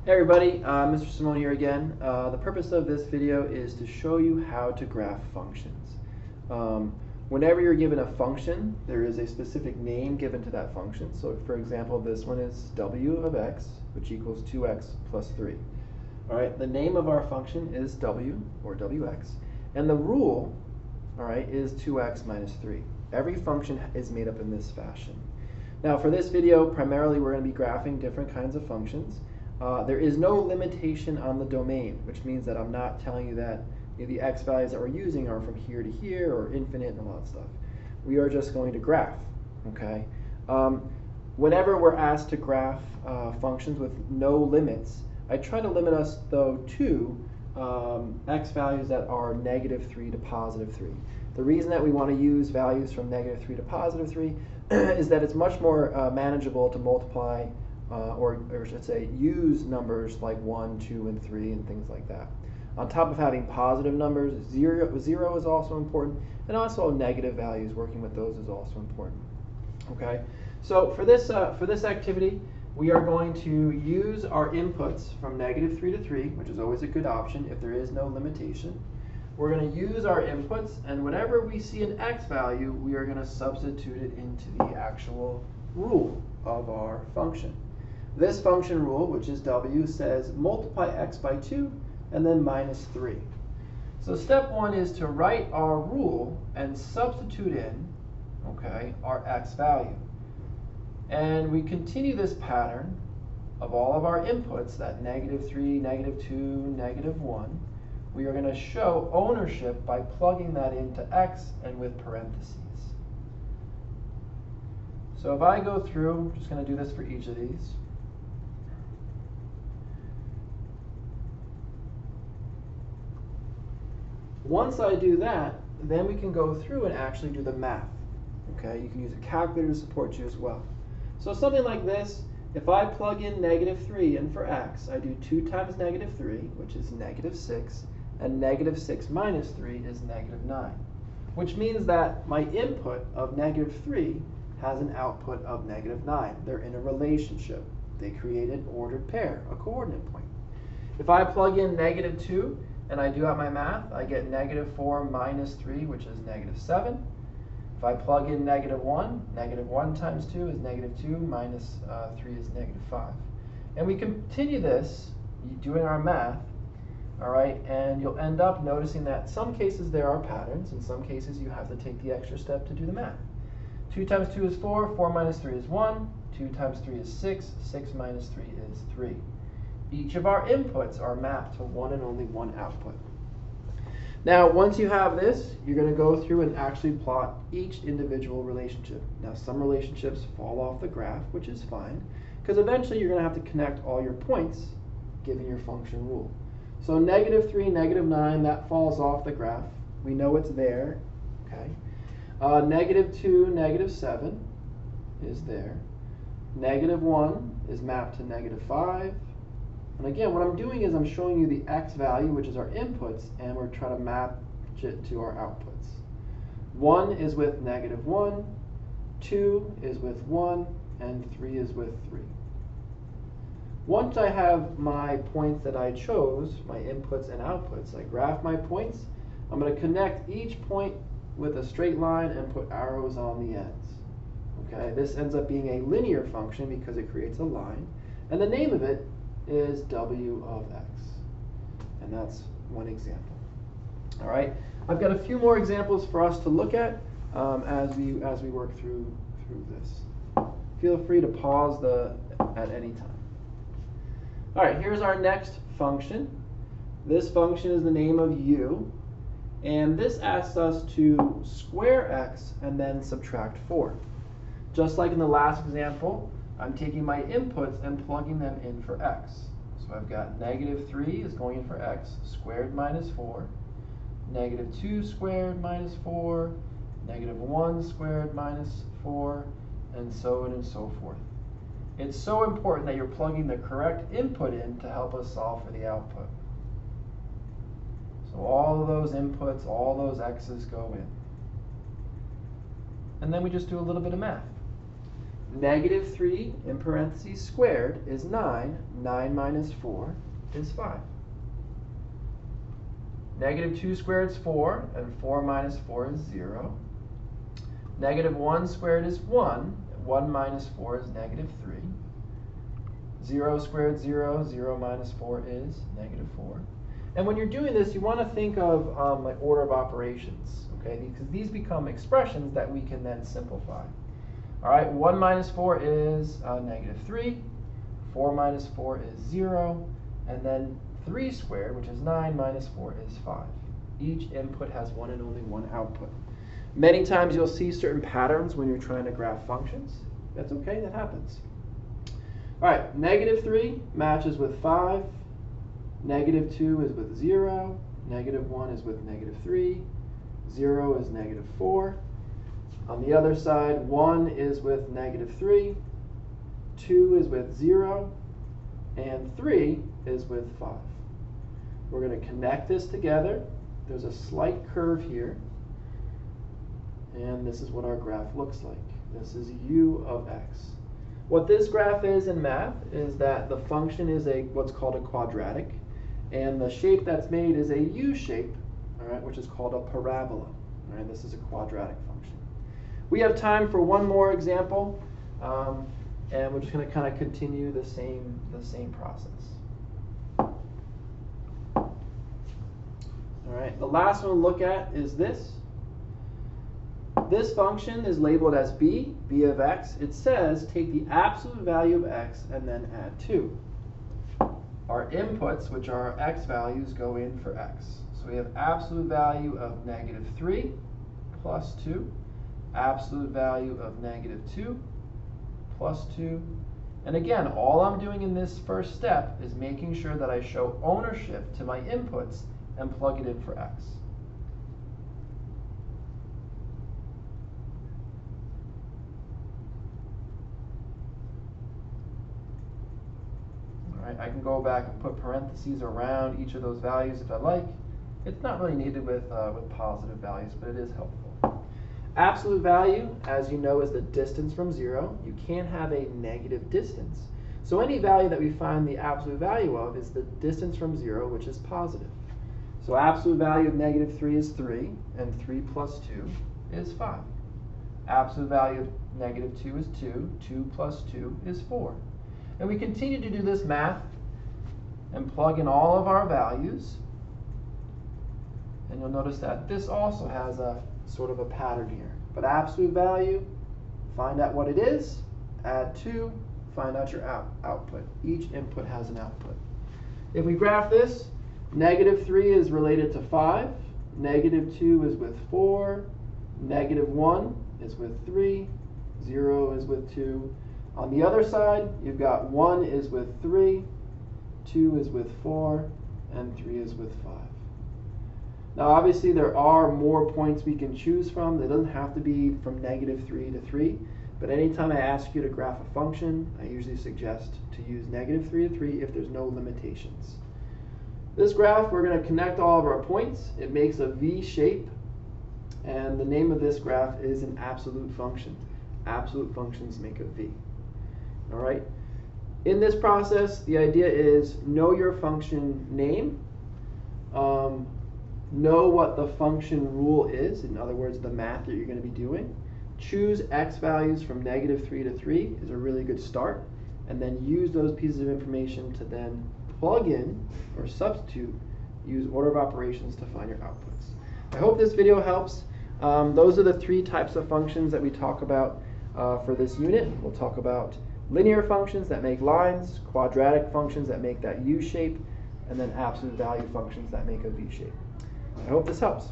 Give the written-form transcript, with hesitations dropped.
Hey everybody, Mr. Simone here again. The purpose of this video is to show you how to graph functions. Whenever you're given a function, there is a specific name given to that function. So for example, this one is w of x, which equals 2x plus 3. Alright, the name of our function is w, or wx, and the rule, alright, is 2x minus 3. Every function is made up in this fashion. Now for this video, primarily we're going to be graphing different kinds of functions. There is no limitation on the domain, which means that I'm not telling you that the x values that we're using are from here to here or infinite and all that stuff. We are just going to graph, okay? Whenever we're asked to graph functions with no limits, I try to limit us though to x values that are -3 to +3. The reason that we want to use values from -3 to +3 is that it's much more manageable to multiply or I should say use numbers like 1, 2, and 3 and things like that. On top of having positive numbers, zero is also important, and also negative values, working with those is also important. Okay, so for this activity, we are going to use our inputs from -3 to 3, which is always a good option if there is no limitation. We're going to use our inputs, and whenever we see an x value, we are going to substitute it into the actual rule of our function. This function rule, which is w, says multiply x by 2 and then -3. So step one is to write our rule and substitute in, okay, our x value. And we continue this pattern of all of our inputs, that -3, -2, -1. We are going to show ownership by plugging that into x and with parentheses. So if I go through, I'm just going to do this for each of these. Once I do that, then we can go through and actually do the math. Okay, you can use a calculator to support you as well. So something like this, if I plug in -3 in for x, I do 2 times -3, which is -6, and -6 minus 3 is -9, which means that my input of -3 has an output of -9. They're in a relationship. They create an ordered pair, a coordinate point. If I plug in -2, and I do out my math, I get -4 minus 3, which is -7. If I plug in -1, -1 times 2 is -2, minus 3 is -5. And we continue this, doing our math, all right, and you'll end up noticing that in some cases there are patterns, in some cases you have to take the extra step to do the math. 2 times 2 is 4, 4 minus 3 is 1, 2 times 3 is 6, 6 minus 3 is 3. Each of our inputs are mapped to one and only one output. Now, once you have this, you're going to go through and actually plot each individual relationship. Now, some relationships fall off the graph, which is fine, because eventually you're going to have to connect all your points given your function rule. So -3, -9, that falls off the graph. We know it's there. Okay. -2, -7 is there. -1 is mapped to -5. And again, what I'm doing is I'm showing you the x value, which is our inputs, and we're trying to match it to our outputs. 1 is with -1, 2 is with 1, and 3 is with 3. Once I have my points that I chose, my inputs and outputs, I graph my points. I'm going to connect each point with a straight line and put arrows on the ends. Okay, this ends up being a linear function because it creates a line, and the name of it is w of x, and that's one example. All right, I've got a few more examples for us to look at as we work through this. Feel free to pause at any time. All right, here's our next function. This function is the name of u, and this asks us to square x and then subtract 4. Just like in the last example, I'm taking my inputs and plugging them in for x. So I've got -3 is going in for x squared minus 4, -2 squared minus 4, -1 squared minus 4, and so on and so forth. It's so important that you're plugging the correct input in to help us solve for the output. So all of those inputs, all those x's go in. And then we just do a little bit of math. Negative 3 in parentheses squared is 9. 9 minus 4 is 5. Negative 2 squared is 4, and 4 minus 4 is 0. Negative 1 squared is 1. 1 minus 4 is negative 3. 0 squared, 0. 0 minus 4 is negative 4. And when you're doing this, you want to think of like order of operations, okay? Because these become expressions that we can then simplify. All right, 1 minus 4 is negative 3. 4 minus 4 is 0. And then 3 squared, which is 9, minus 4 is 5. Each input has one and only one output. Many times you'll see certain patterns when you're trying to graph functions. That's okay, that happens. All right, negative 3 matches with 5. Negative 2 is with 0. Negative 1 is with negative 3. 0 is negative 4. On the other side, 1 is with negative 3. 2 is with 0. And 3 is with 5. We're going to connect this together. There's a slight curve here. And this is what our graph looks like. This is u of x. What this graph is in math is that the function is what's called a quadratic, and the shape that's made is a u shape, all right, which is called a parabola. All right, this is a quadratic function. We have time for one more example, and we're just going to kind of continue the same process. All right, the last one to look at is this. This function is labeled as b of x. It says take the absolute value of x and then add 2. Our inputs, which are our x values, go in for x. So we have absolute value of negative 3 plus 2, absolute value of negative 2 plus 2. And again, all I'm doing in this first step is making sure that I show ownership to my inputs and plug it in for x. I can go back and put parentheses around each of those values if I like. It's not really needed with positive values, but it is helpful. Absolute value, as you know, is the distance from 0. You can't have a negative distance. So any value that we find the absolute value of is the distance from 0, which is positive. So absolute value of negative 3 is 3, and 3 plus 2 is 5. Absolute value of negative 2 is 2. 2 plus 2 is 4. And we continue to do this math and plug in all of our values. And you'll notice that this also has a sort of a pattern here. But absolute value, find out what it is, add 2, find out your output. Each input has an output. If we graph this, negative 3 is related to 5, negative 2 is with 4, negative 1 is with 3, 0 is with 2. On the other side, you've got 1 is with 3, 2 is with 4, and 3 is with 5. Now obviously there are more points we can choose from. It doesn't have to be from negative 3 to 3, but anytime I ask you to graph a function, I usually suggest to use negative 3 to 3 if there's no limitations. This graph, we're going to connect all of our points. It makes a V shape, and the name of this graph is an absolute function. Absolute functions make a V. All right. In this process, the idea is know your function name, know what the function rule is, in other words, the math that you're going to be doing. Choose x values from negative 3 to 3 is a really good start, and then use those pieces of information to then plug in or substitute, use order of operations to find your outputs. I hope this video helps. Those are the 3 types of functions that we talk about for this unit. We'll talk about linear functions that make lines, quadratic functions that make that U shape, and then absolute value functions that make a V shape. I hope this helps.